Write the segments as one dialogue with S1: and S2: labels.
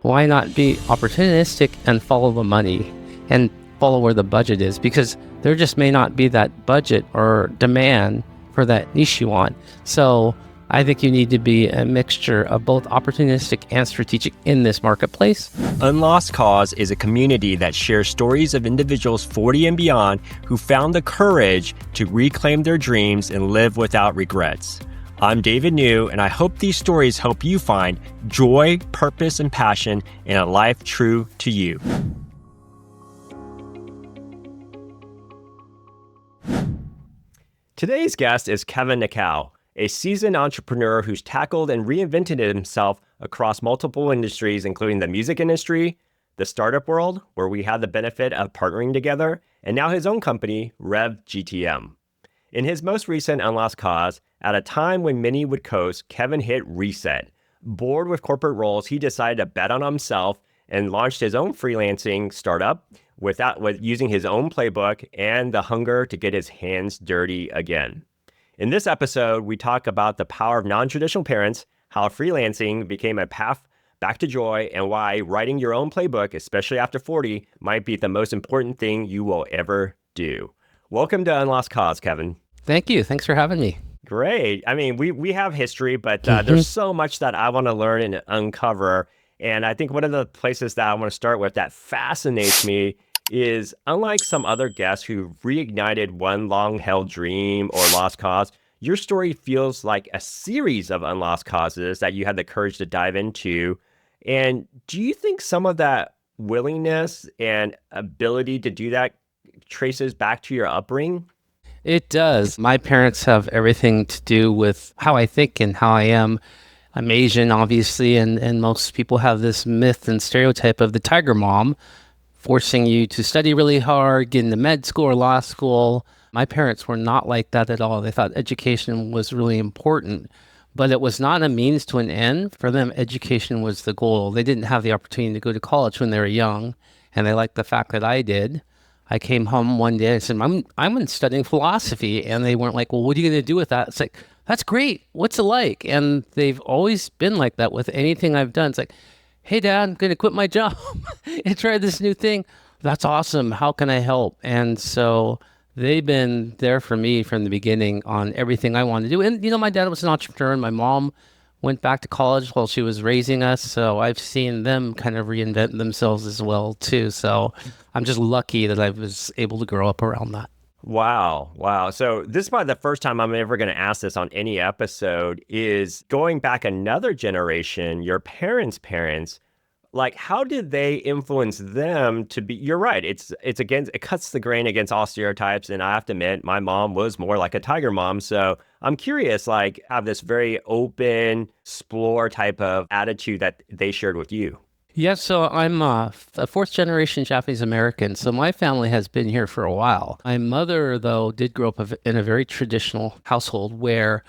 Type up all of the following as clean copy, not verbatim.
S1: Why not be opportunistic and follow the money and follow where the budget is? Because there just may not be that budget or demand for that niche you want. So I think you need to be a mixture of both opportunistic and strategic in this marketplace.
S2: UnLost Cause is a community that shares stories of individuals 40 and beyond who found the courage to reclaim their dreams and live without regrets. I'm David New, and I hope these stories help you find joy, purpose, and passion in a life true to you. Today's guest is Kevin Nakao, a seasoned entrepreneur who's tackled and reinvented himself across multiple industries, including the music industry, the startup world, where we had the benefit of partnering together, and now his own company, RevGTM. In his most recent UnLost Cause, at a time when many would coast, Kevin hit reset. Bored with corporate roles, he decided to bet on himself and launched his own freelancing startup with using his own playbook and the hunger to get his hands dirty again. In this episode, we talk about the power of non-traditional parents, how freelancing became a path back to joy, and why writing your own playbook, especially after 40, might be the most important thing you will ever do. Welcome to UnLost Cause, Kevin.
S1: Thank you. Thanks for having me.
S2: Great. I mean, we have history, but there's so much that I want to learn and uncover. And I think one of the places that I want to start with that fascinates me is, unlike some other guests who reignited one long-held dream or lost cause, your story feels like a series of unlost causes that you had the courage to dive into. And do you think some of that willingness and ability to do that traces back to your upbringing?
S1: It does. My parents have everything to do with how I think and how I am. I'm Asian, obviously, and most people have this myth and stereotype of the tiger mom, forcing you to study really hard, get into med school or law school. My parents were not like that at all. They thought education was really important, but it was not a means to an end. For them, education was the goal. They didn't have the opportunity to go to college when they were young, and they liked the fact that I did. I came home one day and said, I'm studying philosophy. And they weren't like, well, what are you going to do with that? It's like, that's great. What's it like? And they've always been like that with anything I've done. It's like, hey, Dad, I'm going to quit my job and try this new thing. That's awesome. How can I help? And so they've been there for me from the beginning on everything I wanted to do. And, my dad was an entrepreneur, and my mom went back to college while she was raising us. So I've seen them kind of reinvent themselves as well, too. So I'm just lucky that I was able to grow up around that.
S2: Wow. So this is probably the first time I'm ever going to ask this on any episode, is going back another generation, your parents' parents, like, how did they influence them to be? You're right. It cuts the grain against all stereotypes. And I have to admit, my mom was more like a tiger mom. So I'm curious, like, have this very open, explore type of attitude that they shared with you.
S1: Yeah, so I'm a fourth generation Japanese American, so my family has been here for a while. My mother, though, did grow up in a very traditional household where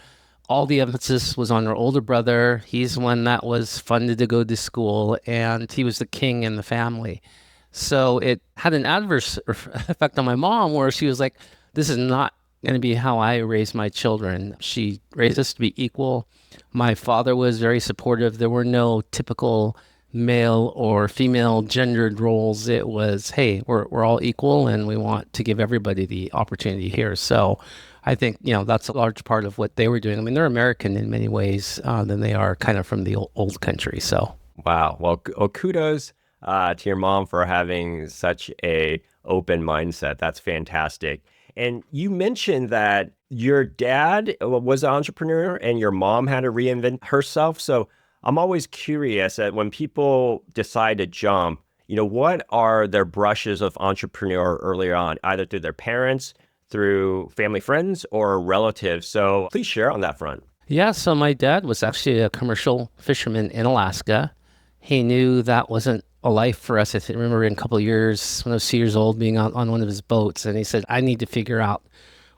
S1: all the emphasis was on her older brother. He's the one that was funded to go to school, and he was the king in the family. So it had an adverse effect on my mom, where she was like, this is not going to be how I raise my children. She raised us to be equal. My father was very supportive. There were no typical male or female gendered roles. It was, hey, we're all equal, and we want to give everybody the opportunity here. So I think, that's a large part of what they were doing. I mean, they're American in many ways than they are kind of from the old country. So
S2: wow. Well, kudos to your mom for having such a open mindset. That's fantastic. And you mentioned that your dad was an entrepreneur and your mom had to reinvent herself. So I'm always curious that when people decide to jump, what are their brushes of entrepreneur earlier on, either through their parents, through family friends, or relatives? So please share on that front.
S1: Yeah, so my dad was actually a commercial fisherman in Alaska. He knew that wasn't a life for us. I remember in a couple of years, when I was 2 years old, being on one of his boats, and he said, I need to figure out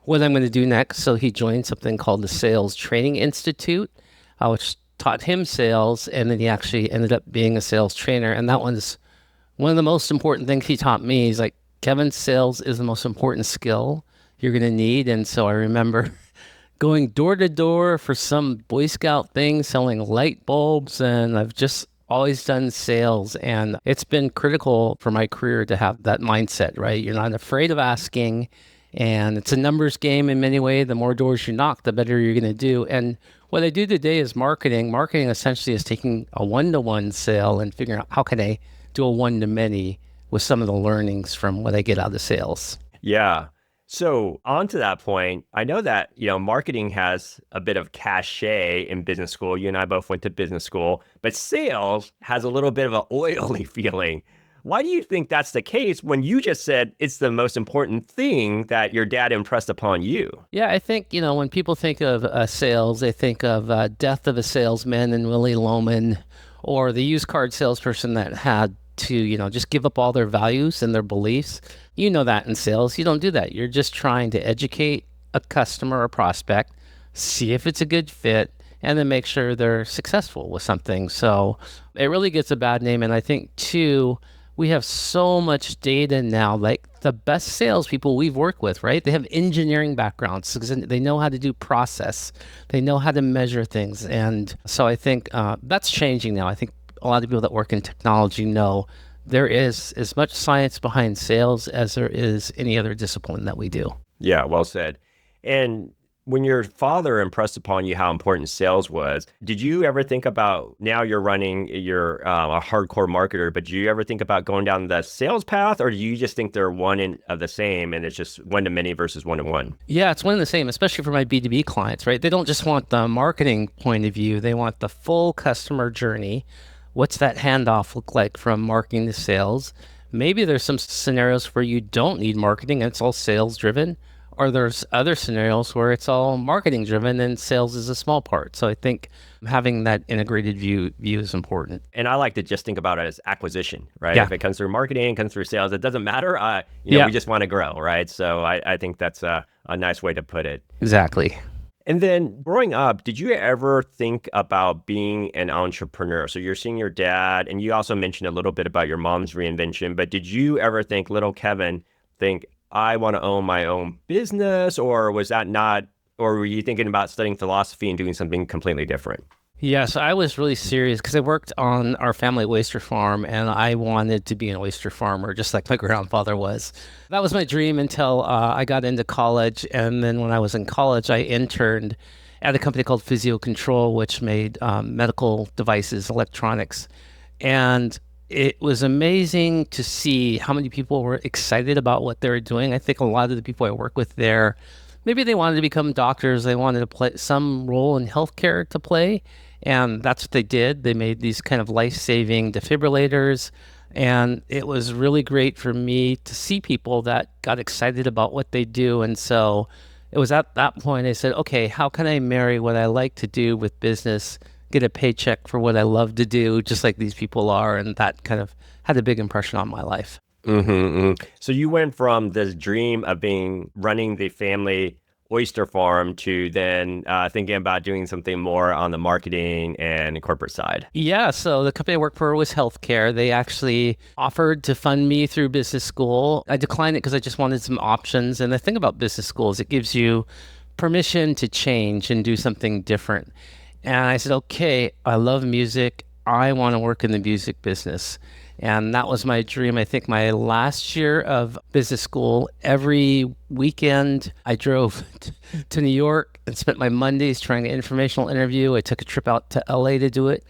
S1: what I'm going to do next. So he joined something called the Sales Training Institute, which taught him sales, and then he actually ended up being a sales trainer. And that was one of the most important things he taught me. He's like, Kevin, sales is the most important skill you're going to need. And so I remember going door to door for some Boy Scout thing, selling light bulbs. And I've just always done sales, and it's been critical for my career to have that mindset, right? You're not afraid of asking, and it's a numbers game in many ways. The more doors you knock, the better you're going to do. And what I do today is marketing. Marketing essentially is taking a one-to-one sale and figuring out how can I do a one-to-many with some of the learnings from what I get out of sales.
S2: Yeah. So on to that point, I know that, marketing has a bit of cachet in business school. You and I both went to business school, but sales has a little bit of an oily feeling. Why do you think that's the case when you just said it's the most important thing that your dad impressed upon you?
S1: Yeah, I think, when people think of sales, they think of Death of a Salesman and Willy Loman, or the used car salesperson that had to, just give up all their values and their beliefs. You know that in sales, you don't do that. You're just trying to educate a customer or prospect, see if it's a good fit, and then make sure they're successful with something. So it really gets a bad name. And I think, too, we have so much data now, like the best salespeople we've worked with, right? They have engineering backgrounds because they know how to do process. They know how to measure things. And so I think that's changing now. I think a lot of people that work in technology know there is as much science behind sales as there is any other discipline that we do.
S2: Yeah, well said. And when your father impressed upon you how important sales was, did you ever think about, now you're you're a hardcore marketer, but do you ever think about going down the sales path, or do you just think they're one of the same and it's just one-to-many versus one-to-one?
S1: Yeah, it's one and the same, especially for my B2B clients, right? They don't just want the marketing point of view. They want the full customer journey. What's that handoff look like from marketing to sales? Maybe there's some scenarios where you don't need marketing and it's all sales driven, or there's other scenarios where it's all marketing driven and sales is a small part. So I think having that integrated view is important.
S2: And I like to just think about it as acquisition, right?
S1: Yeah.
S2: If it comes through marketing, comes through sales, it doesn't matter. We just want to grow, right? So I think that's a nice way to put it.
S1: Exactly.
S2: And then growing up, did you ever think about being an entrepreneur? So you're seeing your dad, and you also mentioned a little bit about your mom's reinvention, but did you ever think, little Kevin, I want to own my own business, or was that not, or were you thinking about studying philosophy and doing something completely different?
S1: Yes, I was really serious because I worked on our family oyster farm and I wanted to be an oyster farmer just like my grandfather was. That was my dream until I got into college. And then when I was in college, I interned at a company called Physio Control, which made medical devices, electronics. And it was amazing to see how many people were excited about what they were doing. I think a lot of the people I work with there, maybe they wanted to become doctors. They wanted to play some role in healthcare to play. And that's what they did. They made these kind of life-saving defibrillators. And it was really great for me to see people that got excited about what they do. And so it was at that point I said, okay, how can I marry what I like to do with business, get a paycheck for what I love to do, just like these people are? And that kind of had a big impression on my life.
S2: Mm-hmm, mm-hmm. So you went from this dream of running the family oyster farm to then thinking about doing something more on the marketing and corporate side.
S1: Yeah, so the company I worked for was healthcare. They actually offered to fund me through business school. I declined it because I just wanted some options. And the thing about business school is it gives you permission to change and do something different. And I said, okay, I love music. I want to work in the music business. And that was my dream. I think my last year of business school, every weekend I drove to New York and spent my Mondays trying an informational interview. I took a trip out to LA to do it.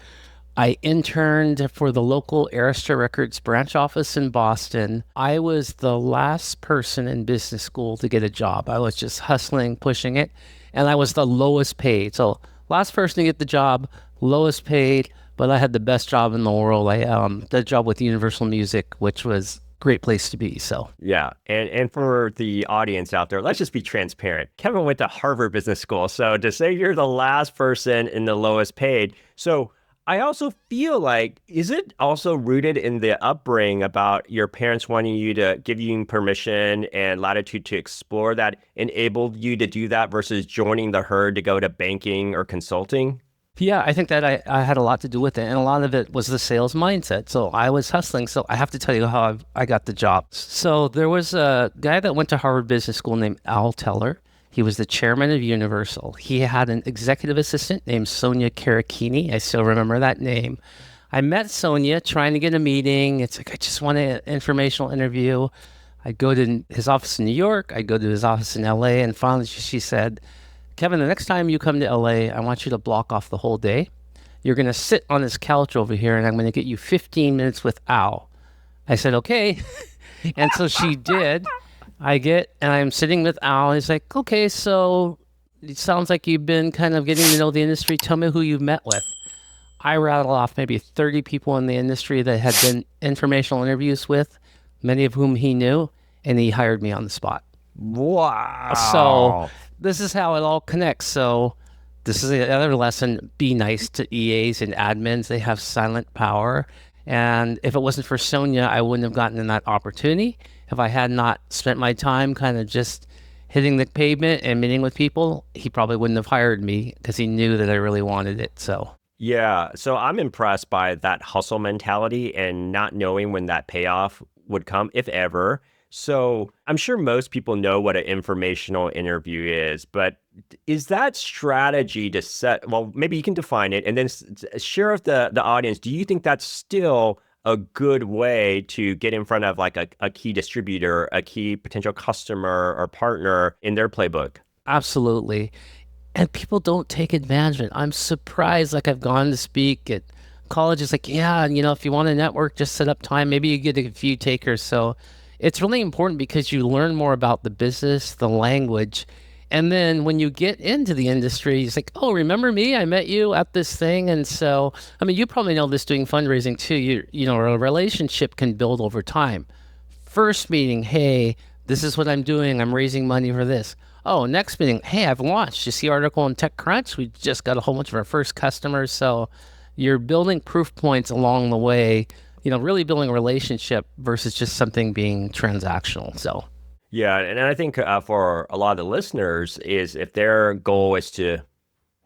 S1: I interned for the local Arista Records branch office in Boston. I was the last person in business school to get a job. I was just hustling, pushing it, and I was the lowest paid. So last person to get the job, lowest paid, but I had the best job in the world. I did a job with Universal Music, which was a great place to be. So
S2: yeah, and for the audience out there, let's just be transparent. Kevin went to Harvard Business School, so to say you're the last person in the lowest paid. So I also feel like, is it also rooted in the upbringing about your parents wanting you to give you permission and latitude to explore that enabled you to do that versus joining the herd to go to banking or consulting?
S1: yeah, I think that I had a lot to do with it. And a lot of it was the sales mindset. So I was hustling. So I have to tell you how I got the job. So there was a guy that went to Harvard Business School named Al Teller. He was the chairman of Universal. He had an executive assistant named Sonia Karakini. I still remember that name. I met Sonia trying to get a meeting. It's like, I just want an informational interview. I'd go to his office in New York. I'd go to his office in LA. And finally, she said, Kevin, the next time you come to LA, I want you to block off the whole day. You're going to sit on this couch over here, and I'm going to get you 15 minutes with Al. I said, okay. And so she did. And I'm sitting with Al. He's like, okay, so it sounds like you've been kind of getting to know the industry. Tell me who you've met with. I rattle off maybe 30 people in the industry that had been informational interviews with, many of whom he knew, and he hired me on the spot.
S2: Wow.
S1: So this is how it all connects. So this is another lesson. Be nice to EAs and admins. They have silent power. And if it wasn't for Sonia, I wouldn't have gotten that opportunity. If I had not spent my time kind of just hitting the pavement and meeting with people, he probably wouldn't have hired me because he knew that I really wanted it. So
S2: yeah, so I'm impressed by that hustle mentality and not knowing when that payoff would come, if ever. So I'm sure most people know what an informational interview is, but is that strategy to set, well, maybe you can define it and then share with the audience, do you think that's still a good way to get in front of like a key distributor, a key potential customer or partner in their playbook?
S1: absolutely. And people don't take advantage of it. I'm surprised. Like, I've gone to speak at colleges, like, yeah, if you want to network, just set up time. Maybe you get a few takers. So it's really important because you learn more about the business, the language. And then when you get into the industry, it's like, oh, remember me? I met you at this thing. And so, I mean, you probably know this doing fundraising too. A relationship can build over time. First meeting, hey, this is what I'm doing. I'm raising money for this. Oh, next meeting, hey, I've launched. You see article in TechCrunch? We just got a whole bunch of our first customers. So you're building proof points along the way, really building a relationship versus just something being transactional. So
S2: yeah, and I think for a lot of the listeners is if their goal is to,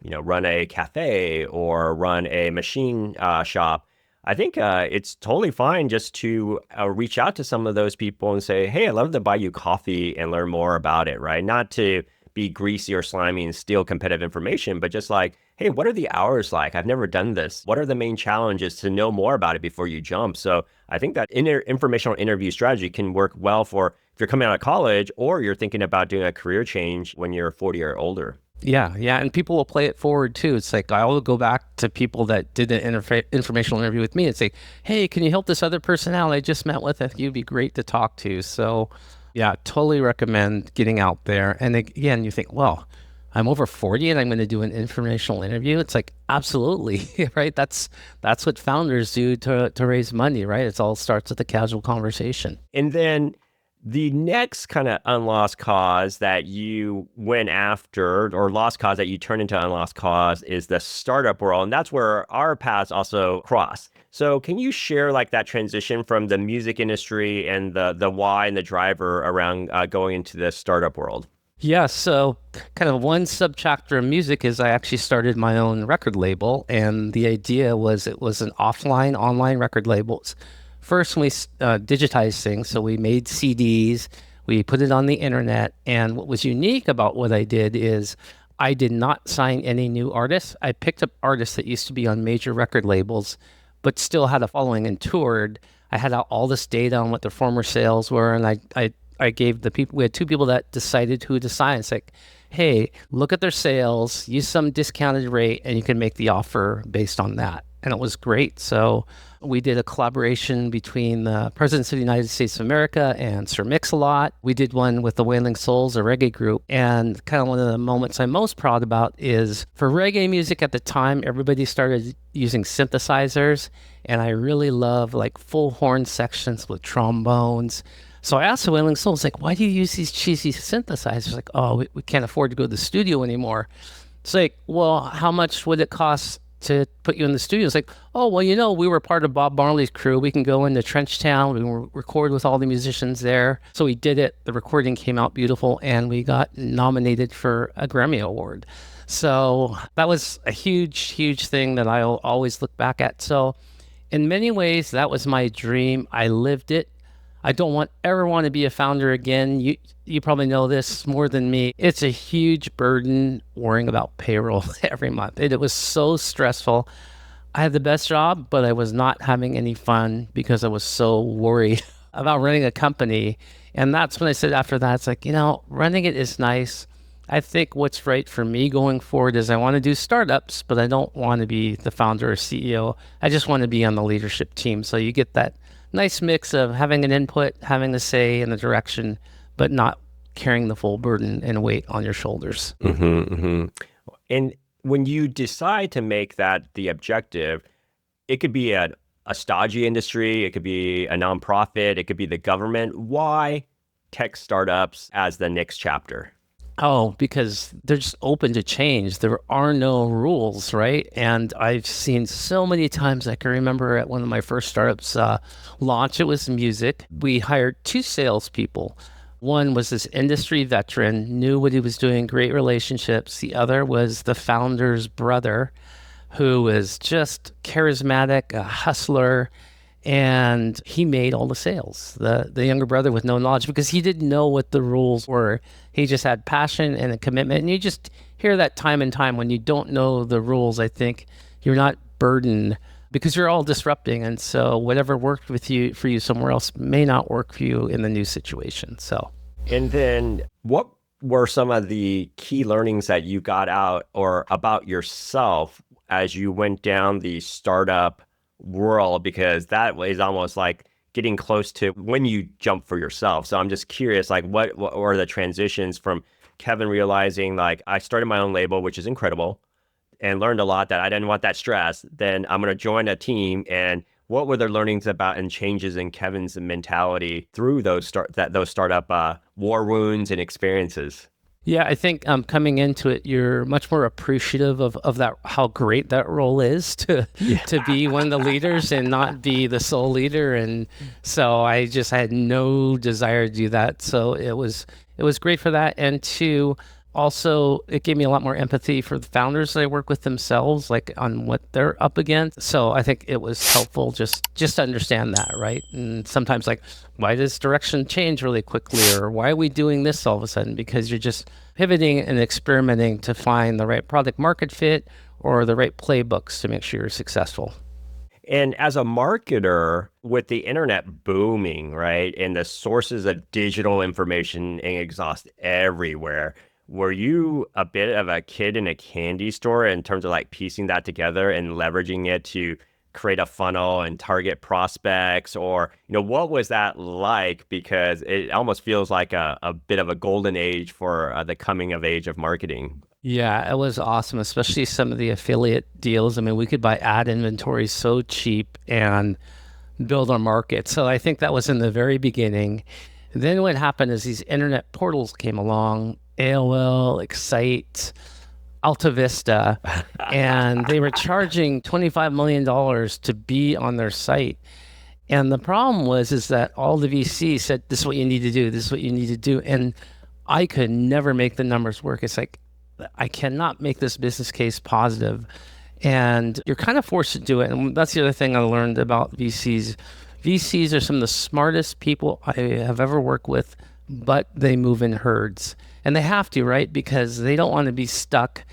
S2: run a cafe or run a machine shop, I think it's totally fine just to reach out to some of those people and say, hey, I'd love to buy you coffee and learn more about it, right? Not to be greasy or slimy and steal competitive information, but just like, hey, what are the hours like? I've never done this. What are the main challenges to know more about it before you jump? So I think that informational interview strategy can work well for if you're coming out of college or you're thinking about doing a career change when you're 40 or older.
S1: yeah. And people will play it forward too. It's like, I will go back to people that did an informational interview with me and say, hey, can you help this other person out I just met with? I think you'd be great to talk to. So yeah, totally recommend getting out there. And again, you think, well, I'm over 40 and I'm going to do an informational interview. It's like, absolutely, right? That's what founders do to raise money, right? It all starts with a casual conversation.
S2: And then the next kind of unlost cause that you went after, or lost cause that you turned into unlost cause, is the startup world. And that's where our paths also cross. So can you share like that transition from the music industry and the why and the driver around going into the startup world?
S1: Yeah, so kind of one subchapter of music is I actually started my own record label. And the idea was it was an offline, online record labels. First, we digitized things. So we made CDs, we put it on the internet. And what was unique about what I did is I did not sign any new artists. I picked up artists that used to be on major record labels, but still had a following and toured. I had all this data on what their former sales were. And I gave the people, we had two people that decided who to sign. It's like, hey, look at their sales, use some discounted rate, and you can make the offer based on that. And it was great. So we did a collaboration between the Presidents of the United States of America and Sir Mix-a-Lot. We did one with the Wailing Souls, a reggae group. And kind of one of the moments I'm most proud about is for reggae music at the time, everybody started using synthesizers. And I really love like full horn sections with trombones. So I asked the Wailing Souls, like, why do you use these cheesy synthesizers? Like, oh, we can't afford to go to the studio anymore. It's like, well, how much would it cost to put you in the studio? It's like, oh, well, we were part of Bob Marley's crew. We can go into Trenchtown. We will record with all the musicians there. So we did it. The recording came out beautiful, and we got nominated for a Grammy Award. So that was a huge, huge thing that I'll always look back at. So in many ways, that was my dream. I lived it. I don't ever want to be a founder again. You probably know this more than me. It's a huge burden worrying about payroll every month. It was so stressful. I had the best job, but I was not having any fun because I was so worried about running a company. And that's when I said after that, it's like, running it is nice. I think what's right for me going forward is I want to do startups, but I don't want to be the founder or CEO. I just want to be on the leadership team. So you get that nice mix of having an input, having the say in the direction, but not carrying the full burden and weight on your shoulders.
S2: And when you decide to make that the objective, it could be a stodgy industry, it could be a nonprofit, it could be the government. Why tech startups as the next chapter?
S1: Oh, because they're just open to change. There are no rules, right? And I've seen so many times. I can remember at one of my first startups launch, it was music. We hired two salespeople. One was this industry veteran, knew what he was doing, great relationships. The other was the founder's brother, who was just charismatic, a hustler, and he made all the sales. The younger brother with no knowledge because he didn't know what the rules were. He just had passion and a commitment. And you just hear that time and time when you don't know the rules. I think you're not burdened because you're all disrupting. And so whatever worked with you for you somewhere else may not work for you in the new situation. So,
S2: and then what were some of the key learnings that you got out or about yourself as you went down the startup world? Because that is almost like getting close to when you jump for yourself. So I'm just curious, like what were the transitions from Kevin realizing like I started my own label, which is incredible, and learned a lot that I didn't want that stress. Then I'm going to join a team. And what were the learnings about and changes in Kevin's mentality through those startup war wounds and experiences?
S1: Yeah, I think coming into it, you're much more appreciative of that, how great that role is to be one of the leaders and not be the sole leader. And so I had no desire to do that. So it was great for that. And two, also, it gave me a lot more empathy for the founders that I work with themselves, like on what they're up against. So I think it was helpful just to understand that, right? And sometimes like, why does direction change really quickly? Or why are we doing this all of a sudden? Because you're just pivoting and experimenting to find the right product market fit or the right playbooks to make sure you're successful.
S2: And as a marketer, with the internet booming, right, and the sources of digital information and exhaust everywhere, were you a bit of a kid in a candy store in terms of like piecing that together and leveraging it to create a funnel and target prospects? Or, what was that like? Because it almost feels like a bit of a golden age for the coming of age of marketing.
S1: Yeah, it was awesome, especially some of the affiliate deals. I mean, we could buy ad inventory so cheap and build our market. So I think that was in the very beginning. Then what happened is these internet portals came along, AOL, Excite, Alta Vista, and they were charging $25 million to be on their site. And the problem is that all the VCs said, this is what you need to do, this is what you need to do. And I could never make the numbers work. It's like, I cannot make this business case positive. And you're kind of forced to do it. And that's the other thing I learned about VCs. VCs are some of the smartest people I have ever worked with, but they move in herds. And they have to, right? Because they don't want to be stuck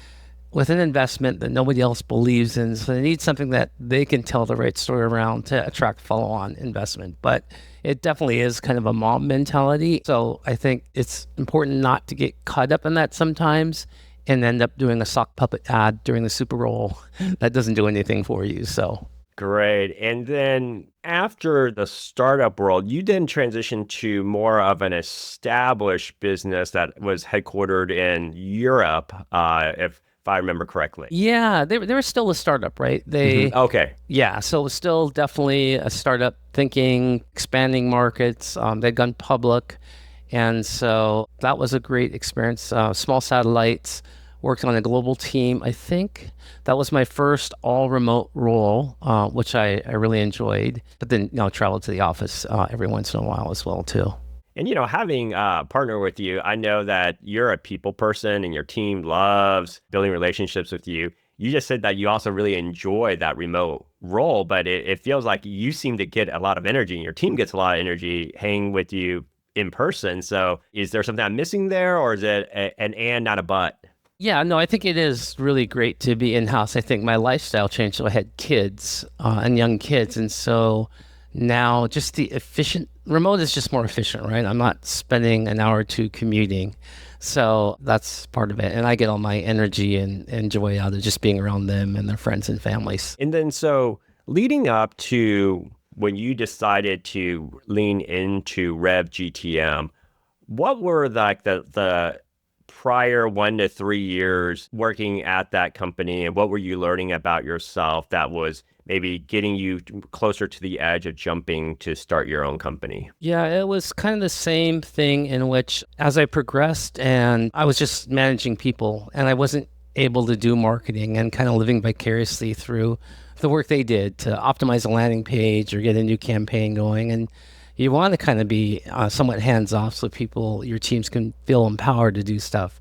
S1: with an investment that nobody else believes in. So they need something that they can tell the right story around to attract follow-on investment. But it definitely is kind of a mob mentality. So I think it's important not to get caught up in that sometimes and end up doing a sock puppet ad during the Super Bowl that doesn't do anything for you. So
S2: great. And then after the startup world, you then transitioned to more of an established business that was headquartered in Europe, if I remember correctly.
S1: Yeah, they were still a startup, right?
S2: Okay.
S1: Yeah, so it was still definitely a startup thinking, expanding markets. They'd gone public. And so that was a great experience. Small satellites, worked on a global team. I think that was my first all remote role, which I really enjoyed. But then, traveled to the office every once in a while as well, too.
S2: And, having a partner with you, I know that you're a people person and your team loves building relationships with you. You just said that you also really enjoy that remote role, but it feels like you seem to get a lot of energy and your team gets a lot of energy hanging with you in person. So is there something I'm missing there, or is it an and not a but?
S1: Yeah, no, I think it is really great to be in-house. I think my lifestyle changed. So I had kids and young kids. And so now just the efficient remote is just more efficient, right? I'm not spending an hour or two commuting. So that's part of it. And I get all my energy and joy out of just being around them and their friends and families.
S2: And then so leading up to when you decided to lean into RevGTM, what were like the prior 1 to 3 years working at that company, and what were you learning about yourself that was maybe getting you closer to the edge of jumping to start your own company?
S1: Yeah, it was kind of the same thing in which as I progressed and I was just managing people and I wasn't able to do marketing and kind of living vicariously through the work they did to optimize a landing page or get a new campaign going. And you want to kind of be somewhat hands off so people, your teams can feel empowered to do stuff.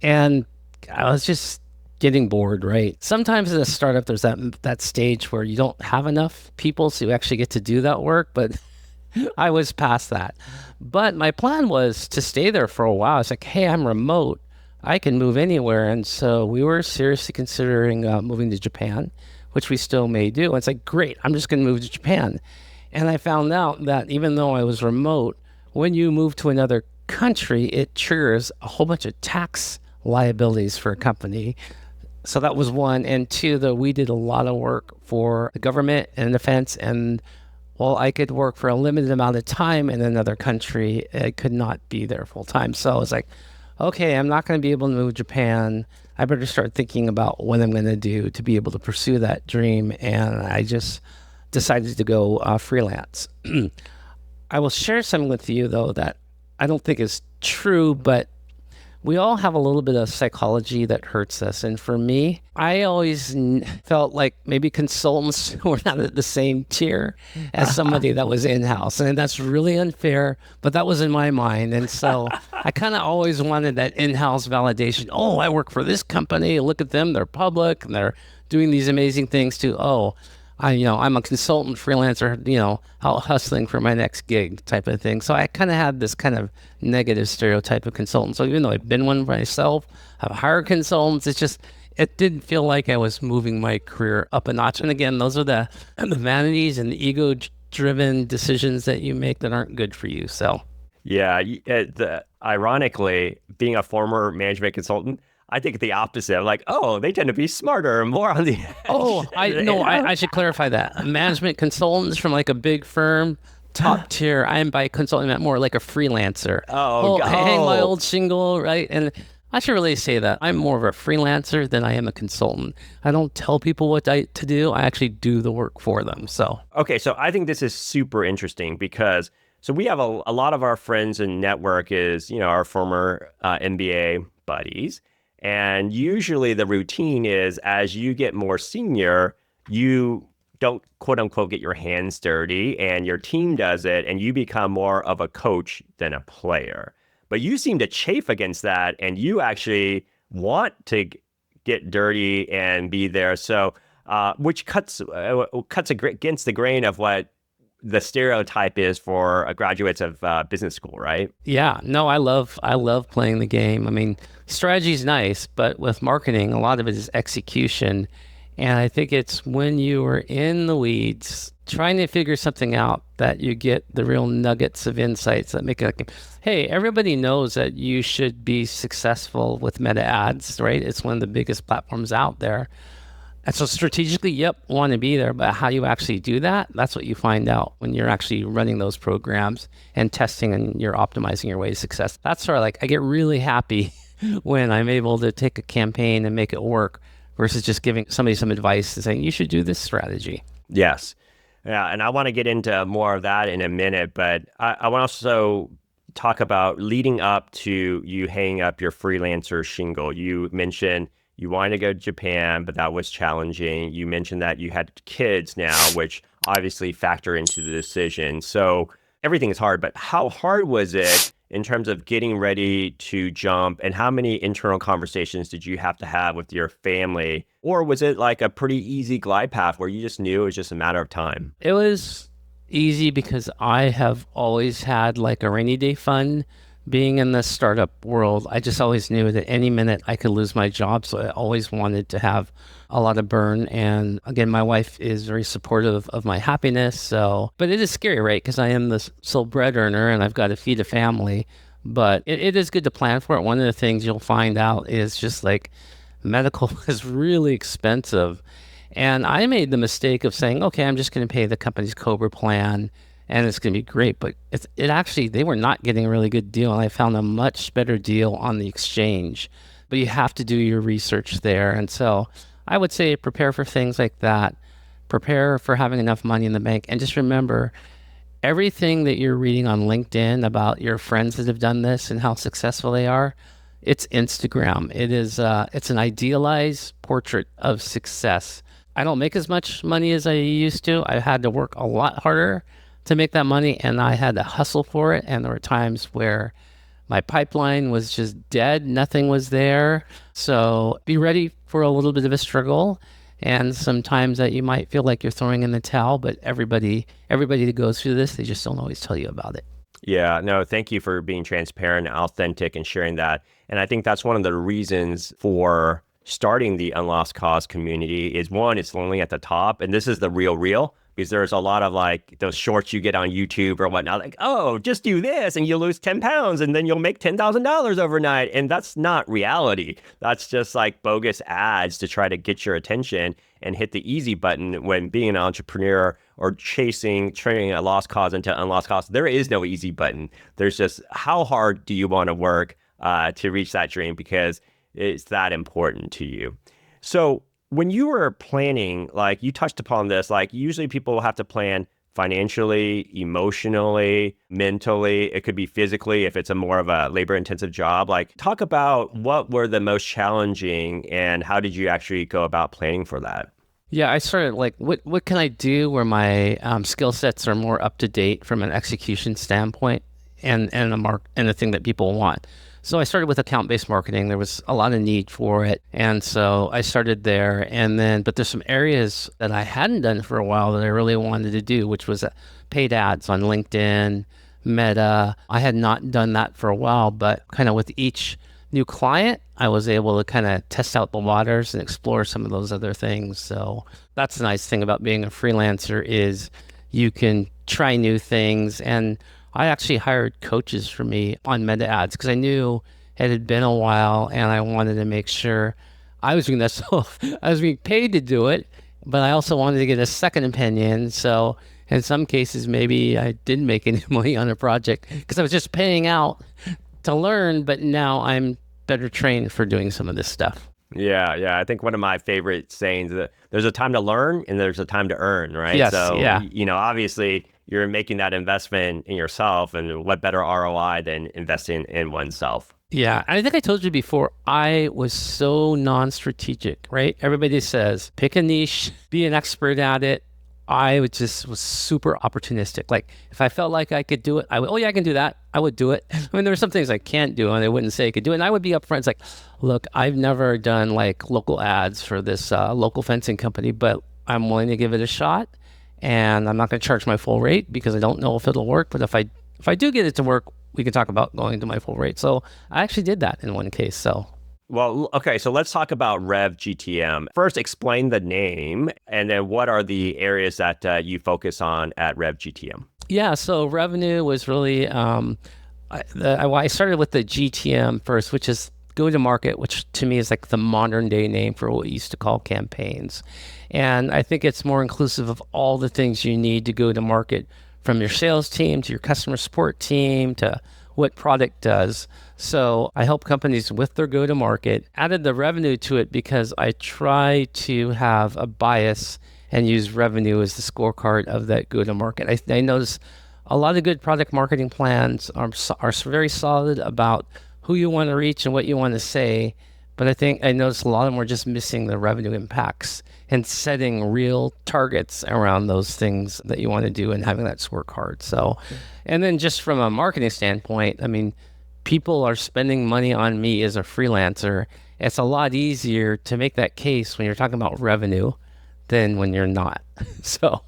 S1: And I was just getting bored, right? Sometimes in a startup, there's that stage where you don't have enough people, so you actually get to do that work. But I was past that. But my plan was to stay there for a while. It's like, hey, I'm remote. I can move anywhere. And so we were seriously considering moving to Japan, which we still may do. And it's like, great, I'm just going to move to Japan. And I found out that even though I was remote, when you move to another country, it triggers a whole bunch of tax liabilities for a company. So that was one. And two, though, we did a lot of work for the government and defense. And while I could work for a limited amount of time in another country, I could not be there full time. So I was like, okay, I'm not going to be able to move to Japan. I better start thinking about what I'm going to do to be able to pursue that dream. And I just decided to go freelance. I will share something with you, though, that I don't think is true, but we all have a little bit of psychology that hurts us. And for me, I always felt like maybe consultants were not at the same tier as somebody that was in-house. And that's really unfair, but that was in my mind. And so I kind of always wanted that in-house validation. Oh, I work for this company. Look at them. They're public and they're doing these amazing things too. Oh, I'm a consultant freelancer, out hustling for my next gig type of thing. So I kind of had this kind of negative stereotype of consultant. So even though I've been one myself, I've hired consultants, it didn't feel like I was moving my career up a notch. And again, those are the vanities and the ego-driven decisions that you make that aren't good for you. So
S2: Yeah, ironically, being a former management consultant, I think the opposite. I'm like, oh, they tend to be smarter and more on the edge.
S1: Oh, I should clarify that. Management consultants from like a big firm, top tier. I am by consulting that more like a freelancer. I hang my old shingle, right? And I should really say that I'm more of a freelancer than I am a consultant. I don't tell people what to do. I actually do the work for them. So
S2: okay, so I think this is super interesting because so we have a lot of our friends and network is our former MBA buddies. And usually the routine is as you get more senior, you don't quote unquote get your hands dirty and your team does it and you become more of a coach than a player. But you seem to chafe against that and you actually want to get dirty and be there. So which cuts against the grain of what the stereotype is for graduates of business school, right?
S1: yeah, no, I love playing the game. I mean, strategy is nice, but with marketing, a lot of it is execution. And I think it's when you are in the weeds trying to figure something out that you get the real nuggets of insights that make it like, hey, everybody knows that you should be successful with meta ads, right? It's one of the biggest platforms out there. And so strategically, yep, want to be there, but how you actually do that, that's what you find out when you're actually running those programs and testing and you're optimizing your way to success. That's sort of like, I get really happy when I'm able to take a campaign and make it work versus just giving somebody some advice and saying, you should do this strategy.
S2: Yes. Yeah, and I want to get into more of that in a minute, but I want to also talk about leading up to you hanging up your freelancer shingle. You mentioned you wanted to go to Japan, but that was challenging. You mentioned that you had kids now, which obviously factor into the decision. So everything is hard, but how hard was it in terms of getting ready to jump, and how many internal conversations did you have to have with your family? Or was it like a pretty easy glide path where you just knew it was just a matter of time?
S1: It was easy because I have always had like a rainy day fund being in the startup world, I just always knew that any minute I could lose my job. So I always wanted to have a lot of burn. And again, my wife is very supportive of my happiness. So, but it is scary, right? Because I am the sole bread earner and I've got to feed a family. But it is good to plan for it. One of the things you'll find out is just like medical is really expensive. And I made the mistake of saying, okay, I'm just going to pay the company's Cobra plan and it's going to be great. But it actually, they were not getting a really good deal. And I found a much better deal on the exchange. But you have to do your research there. And so I would say prepare for things like that. Prepare for having enough money in the bank. And just remember, everything that you're reading on LinkedIn about your friends that have done this and how successful they are, it's Instagram. It's an idealized portrait of success. I don't make as much money as I used to. I had to work a lot harder to make that money, and I had to hustle for it. And there were times where my pipeline was just dead. Nothing was there. So be ready for a little bit of a struggle. And sometimes that you might feel like you're throwing in the towel, but everybody that goes through this, they just don't always tell you about it.
S2: Yeah, no, thank you for being transparent and authentic and sharing that. And I think that's one of the reasons for starting the UnLost Cause community is one, it's lonely at the top. And this is the real, because there's a lot of like those shorts you get on YouTube or whatnot, like, oh, just do this and you'll lose 10 pounds and then you'll make $10,000 overnight. And that's not reality. That's just like bogus ads to try to get your attention and hit the easy button when being an entrepreneur or turning a lost cause into unlost cause. There is no easy button. There's just how hard do you want to work to reach that dream, because it's that important to you. So when you were planning, like you touched upon this, like usually people have to plan financially, emotionally, mentally. It could be physically if it's a more of a labor intensive job. Like talk about what were the most challenging and how did you actually go about planning for that?
S1: Yeah, I started like, what can I do where my skill sets are more up to date from an execution standpoint and the thing that people want. So I started with account-based marketing. There was a lot of need for it. And so I started there. But there's some areas that I hadn't done for a while that I really wanted to do, which was paid ads on LinkedIn, Meta. I had not done that for a while, but kind of with each new client, I was able to kind of test out the waters and explore some of those other things. So that's the nice thing about being a freelancer is you can try new things. And I actually hired coaches for me on Meta ads because I knew it had been a while and I wanted to make sure I was doing that. So I was being paid to do it, but I also wanted to get a second opinion. So in some cases, maybe I didn't make any money on a project because I was just paying out to learn, but now I'm better trained for doing some of this stuff.
S2: Yeah. I think one of my favorite sayings is that there's a time to learn and there's a time to earn, right?
S1: Yes,
S2: so,
S1: yeah.
S2: Obviously you're making that investment in yourself, and what better ROI than investing in oneself?
S1: Yeah. I think I told you before, I was so non-strategic, right? Everybody says, pick a niche, be an expert at it. I was super opportunistic. Like if I felt like I could do it, I can do that. I would do it. I mean, there were some things I can't do and they wouldn't say I could do it. And I would be upfront. It's like, look, I've never done like local ads for this local fencing company, but I'm willing to give it a shot. And I'm not going to charge my full rate because I don't know if it'll work. But if I do get it to work, we can talk about going to my full rate. So I actually did that in one case. So.
S2: Well, okay, so let's talk about RevGTM. First, explain the name, and then what are the areas that you focus on at RevGTM?
S1: Yeah, so revenue was really, I started with the GTM first, which is go-to-market, which to me is like the modern day name for what we used to call campaigns. And I think it's more inclusive of all the things you need to go to market, from your sales team to your customer support team to what product does. So I help companies with their go-to-market, added the revenue to it because I try to have a bias and use revenue as the scorecard of that go-to-market. I notice a lot of good product marketing plans are very solid about who you want to reach and what you want to say. But I noticed a lot of them are just missing the revenue impacts and setting real targets around those things that you want to do and having that scorecard. So, and then just from a marketing standpoint, I mean, people are spending money on me as a freelancer. It's a lot easier to make that case when you're talking about revenue than when you're not. So,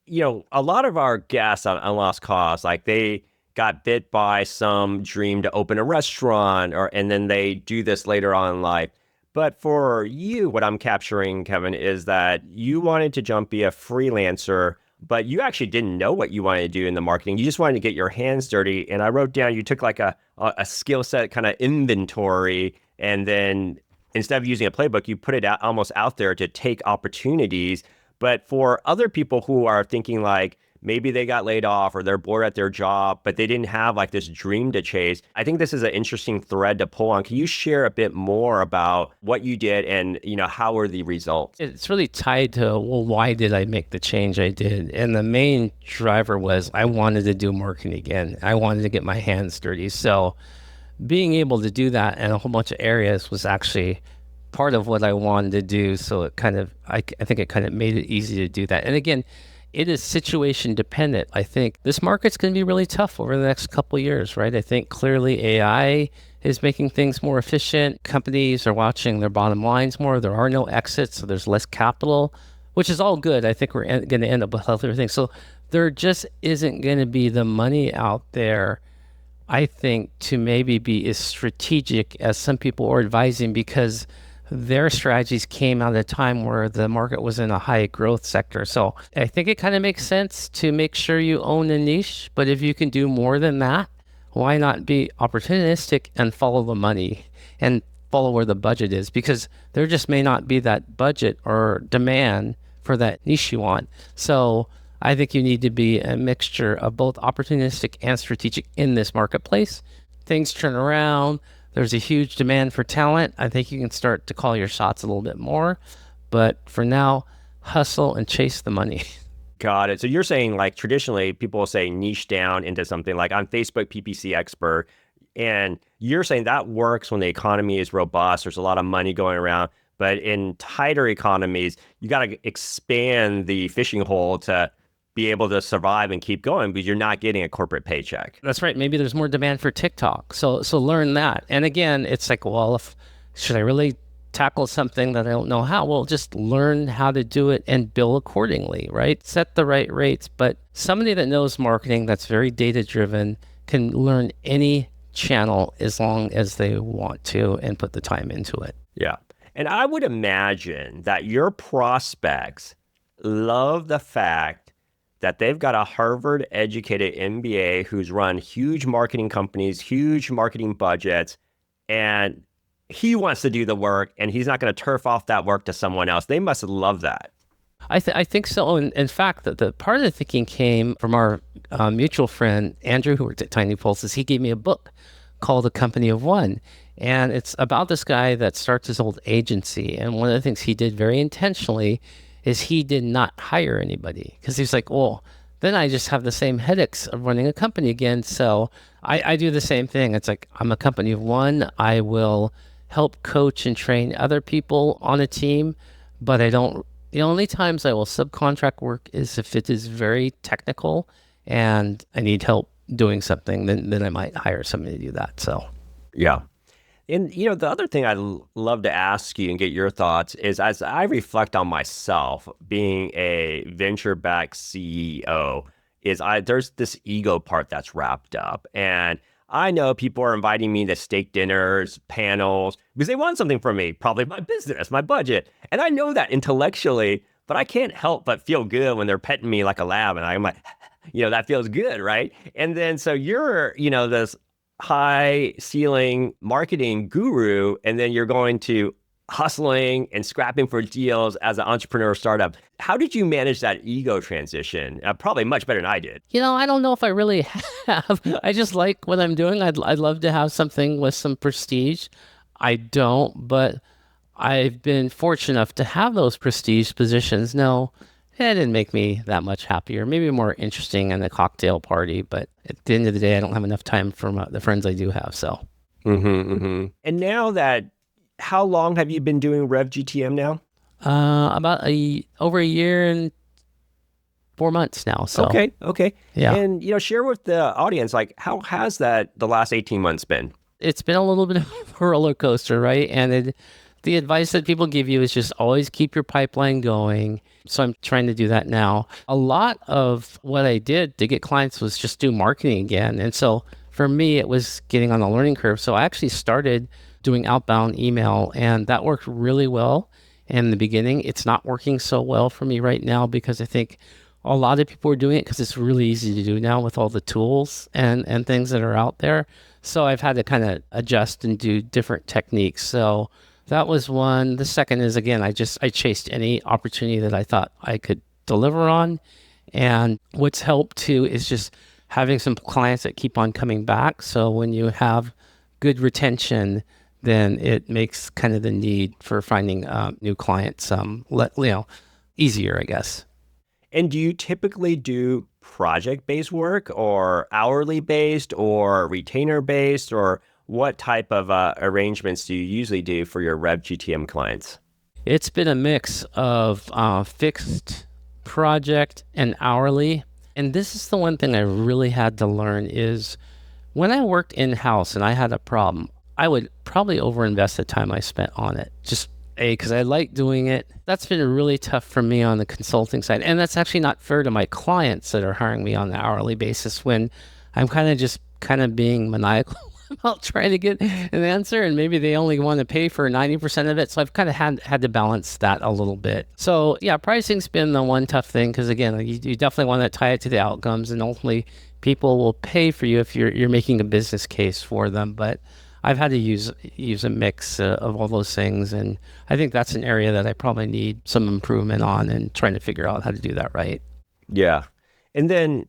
S2: a lot of our guests on UnLost Cause, like they got bit by some dream to open a restaurant, and then they do this later on in life. But for you, what I'm capturing, Kevin, is that you wanted to be a freelancer, but you actually didn't know what you wanted to do in the marketing. You just wanted to get your hands dirty. And I wrote down, you took like a skill set kind of inventory, and then instead of using a playbook, you put it out, almost out there to take opportunities. But for other people who are thinking like, maybe they got laid off or they're bored at their job, but they didn't have like this dream to chase. I think this is an interesting thread to pull on. Can you share a bit more about what you did and, how were the results?
S1: It's really tied to, well, why did I make the change I did? And the main driver was I wanted to do marketing again. I wanted to get my hands dirty. So being able to do that in a whole bunch of areas was actually part of what I wanted to do. So it kind of, I think it kind of made it easy to do that. And again, it is situation dependent. I think this market's going to be really tough over the next couple of years, right? I think clearly AI is making things more efficient. Companies are watching their bottom lines more. There are no exits, so there's less capital, which is all good. I think we're going to end up with healthier things. So there just isn't going to be the money out there, I think, to maybe be as strategic as some people are advising, because their strategies came out at a time where the market was in a high growth sector. So I think it kind of makes sense to make sure you own a niche, but if you can do more than that, why not be opportunistic and follow the money and follow where the budget is? Because there just may not be that budget or demand for that niche you want. So I think you need to be a mixture of both opportunistic and strategic in this marketplace. Things turn around. There's a huge demand for talent. I think you can start to call your shots a little bit more. But for now, hustle and chase the money.
S2: Got it. So you're saying, like, traditionally people will say niche down into something like I'm Facebook PPC expert. And you're saying that works when the economy is robust. There's a lot of money going around. But in tighter economies, you got to expand the fishing hole to be able to survive and keep going because you're not getting a corporate paycheck.
S1: That's right. Maybe there's more demand for TikTok. So learn that. And again, it's like, well, should I really tackle something that I don't know how? Well, just learn how to do it and bill accordingly, right? Set the right rates. But somebody that knows marketing, that's very data driven, can learn any channel as long as they want to and put the time into it.
S2: Yeah. And I would imagine that your prospects love the fact that they've got a Harvard-educated MBA who's run huge marketing companies, huge marketing budgets, and he wants to do the work, and he's not going to turf off that work to someone else. They must love that.
S1: I think so. And in fact, the part of the thinking came from our mutual friend, Andrew, who worked at Tiny Pulses. He gave me a book called A Company of One. And it's about this guy that starts his old agency. And one of the things he did very intentionally is he did not hire anybody, because he's like, well, then I just have the same headaches of running a company again. So I do the same thing. It's like, I'm a company of one. I will help coach and train other people on a team, but the only times I will subcontract work is if it is very technical and I need help doing something, then I might hire somebody to do that. So,
S2: yeah. And, the other thing I'd love to ask you and get your thoughts is, as I reflect on myself being a venture-backed CEO, there's this ego part that's wrapped up. And I know people are inviting me to steak dinners, panels, because they want something from me, probably my business, my budget. And I know that intellectually, but I can't help but feel good when they're petting me like a lab. And I'm like, that feels good, right? And then so you're, this high ceiling marketing guru, and then you're going to hustling and scrapping for deals as an entrepreneur startup. How did you manage that ego transition? Probably much better than I did.
S1: I don't know if I really have. I just like what I'm doing. I'd love to have something with some prestige. I don't, but I've been fortunate enough to have those prestige positions. No, it didn't make me that much happier. Maybe more interesting in a cocktail party, but at the end of the day, I don't have enough time for the friends I do have. So,
S2: And now how long have you been doing RevGTM now?
S1: About over a year and 4 months now. So
S2: okay,
S1: yeah.
S2: And share with the audience, like, how has the last 18 months been?
S1: It's been a little bit of a roller coaster, right? And The advice that people give you is just always keep your pipeline going. So I'm trying to do that now. A lot of what I did to get clients was just do marketing again. And so for me, it was getting on the learning curve. So I actually started doing outbound email, and that worked really well in the beginning. It's not working so well for me right now because I think a lot of people are doing it because it's really easy to do now with all the tools and things that are out there. So I've had to kind of adjust and do different techniques. So that was one. The second is, again, I chased any opportunity that I thought I could deliver on. And what's helped too is just having some clients that keep on coming back. So when you have good retention, then it makes kind of the need for finding new clients easier, I guess.
S2: And do you typically do project-based work or hourly-based or retainer-based, or what type of arrangements do you usually do for your RevGTM clients?
S1: It's been a mix of fixed project and hourly. And this is the one thing I really had to learn is when I worked in-house and I had a problem, I would probably overinvest the time I spent on it. Just because I like doing it. That's been really tough for me on the consulting side. And that's actually not fair to my clients that are hiring me on the hourly basis when I'm kind of being maniacal about trying to get an answer, and maybe they only want to pay for 90% of it. So I've kind of had to balance that a little bit. So yeah, pricing's been the one tough thing because again, you definitely want to tie it to the outcomes, and ultimately people will pay for you if you're making a business case for them. But I've had to use a mix of all those things, and I think that's an area that I probably need some improvement on and trying to figure out how to do that right.
S2: Yeah. And then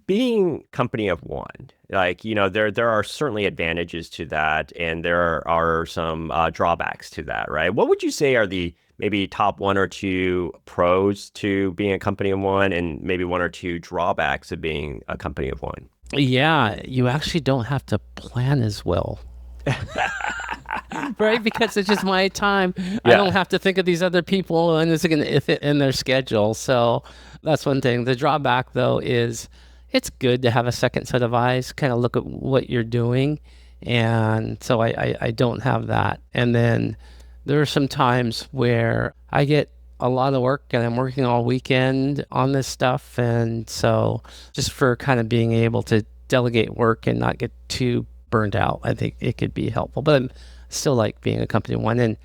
S2: being company of one, there are certainly advantages to that, and there are some drawbacks to that, right? What would you say are the maybe top one or two pros to being a company of one, and maybe one or two drawbacks of being a company of one?
S1: Yeah, you actually don't have to plan as well. Right, because it's just my time. Yeah. I don't have to think of these other people and it's going to fit in their schedule. So that's one thing. The drawback though is it's good to have a second set of eyes, kind of look at what you're doing. And so I don't have that. And then there are some times where I get a lot of work and I'm working all weekend on this stuff. And so just for kind of being able to delegate work and not get too burned out, I think it could be helpful. But I'm still like being a company one. And